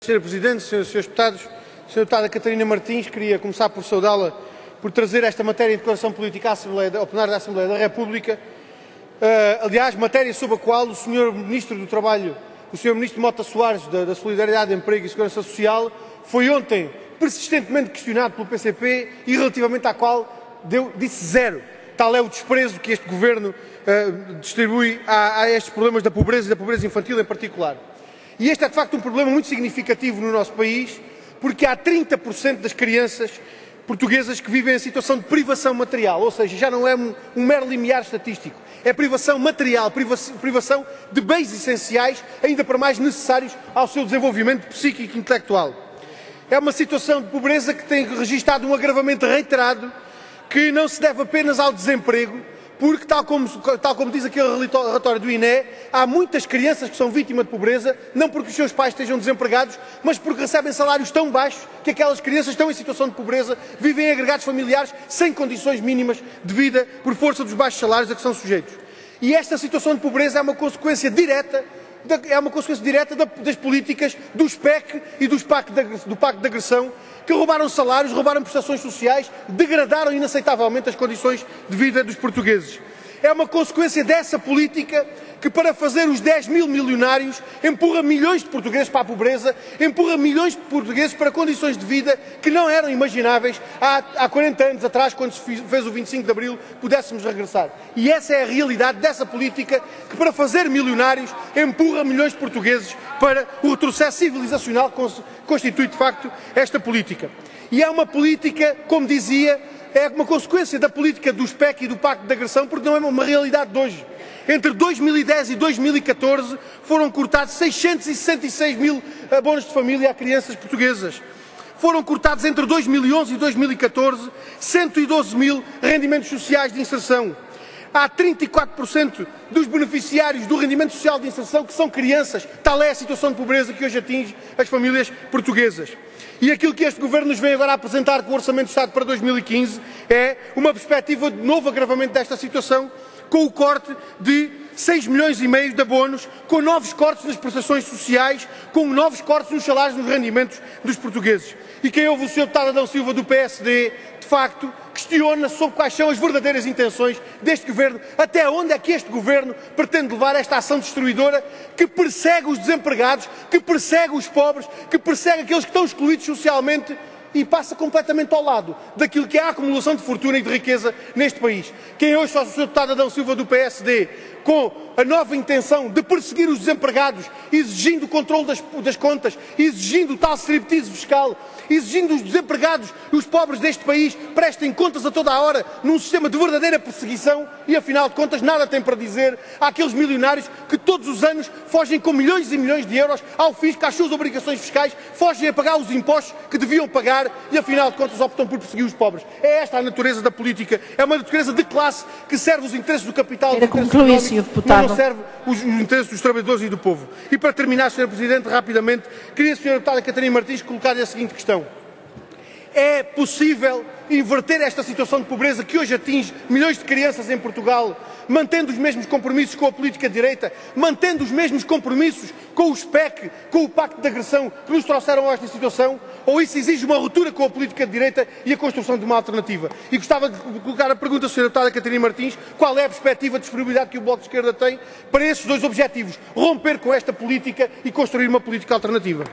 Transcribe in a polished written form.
Sr. Presidente, Srs. Deputados, Sra. Deputada Catarina Martins, queria começar por saudá-la por trazer esta matéria de declaração política ao plenário da Assembleia da República. Aliás, matéria sobre a qual o Sr. Ministro do Trabalho, o Sr. Ministro Mota Soares, da Solidariedade, Emprego e Segurança Social, foi ontem persistentemente questionado pelo PCP e relativamente à qual disse zero. Tal é o desprezo que este Governo distribui a estes problemas da pobreza e da pobreza infantil em particular. E este é de facto um problema muito significativo no nosso país, porque há 30% das crianças portuguesas que vivem em situação de privação material, ou seja, já não é um mero limiar estatístico, é privação material, privação de bens essenciais, ainda para mais necessários ao seu desenvolvimento psíquico e intelectual. É uma situação de pobreza que tem registado um agravamento reiterado, que não se deve apenas ao desemprego, porque, tal como diz aquele relatório do INE, há muitas crianças que são vítimas de pobreza, não porque os seus pais estejam desempregados, mas porque recebem salários tão baixos que aquelas crianças estão em situação de pobreza, vivem em agregados familiares sem condições mínimas de vida por força dos baixos salários a que são sujeitos. E esta situação de pobreza é uma consequência direta das políticas do SPEC e do Pacto de Agressão, que roubaram salários, roubaram prestações sociais, degradaram inaceitavelmente as condições de vida dos portugueses. É uma consequência dessa política que, para fazer os 10 mil milionários, empurra milhões de portugueses para a pobreza, empurra milhões de portugueses para condições de vida que não eram imagináveis há 40 anos atrás, quando se fez o 25 de Abril, pudéssemos regressar. E essa é a realidade dessa política que, para fazer milionários, empurra milhões de portugueses para o retrocesso civilizacional que constitui, de facto, esta política. E é uma política, como dizia, é uma consequência da política do SPEC e do Pacto de Agressão, porque não é uma realidade de hoje. Entre 2010 e 2014 foram cortados 666 mil abonos de família a crianças portuguesas. Foram cortados entre 2011 e 2014 112 mil rendimentos sociais de inserção. Há 34% dos beneficiários do rendimento social de inserção que são crianças. Tal é a situação de pobreza que hoje atinge as famílias portuguesas. E aquilo que este Governo nos vem agora a apresentar com o Orçamento de Estado para 2015 é uma perspectiva de novo agravamento desta situação, com o corte de 6,5 milhões de abonos, com novos cortes nas prestações sociais, com novos cortes nos salários e nos rendimentos dos portugueses. E quem ouve o Sr. Deputado Adão Silva do PSD, de facto, questiona sobre quais são as verdadeiras intenções deste Governo, até onde é que este Governo pretende levar esta ação destruidora que persegue os desempregados, que persegue os pobres, que persegue aqueles que estão excluídos socialmente e passa completamente ao lado daquilo que é a acumulação de fortuna e de riqueza neste país. Quem hoje faz o Sr. Deputado Adão Silva do PSD com a nova intenção de perseguir os desempregados, exigindo o controle das contas, exigindo o tal striptease fiscal, exigindo os desempregados e os pobres deste país prestem contas a toda a hora num sistema de verdadeira perseguição e, afinal de contas, nada tem para dizer àqueles milionários que todos os anos fogem com milhões e milhões de euros ao fisco, às suas obrigações fiscais, fogem a pagar os impostos que deviam pagar e, afinal de contas, optam por perseguir os pobres. É esta a natureza da política, é uma natureza de classe que serve os interesses do capital, os interesses económicos, mas não serve os interesses dos trabalhadores e do povo. E para terminar, Sr. Presidente, rapidamente, queria a Sra. Deputada Catarina Martins colocar-lhe a seguinte questão. É possível inverter esta situação de pobreza que hoje atinge milhões de crianças em Portugal, mantendo os mesmos compromissos com a política de direita, mantendo os mesmos compromissos com o SPEC, com o Pacto de Agressão que nos trouxeram a esta situação? Ou isso exige uma ruptura com a política de direita e a construção de uma alternativa? E gostava de colocar a pergunta à Sra. Deputada Catarina Martins, qual é a perspectiva de disponibilidade que o Bloco de Esquerda tem para esses dois objetivos, romper com esta política e construir uma política alternativa?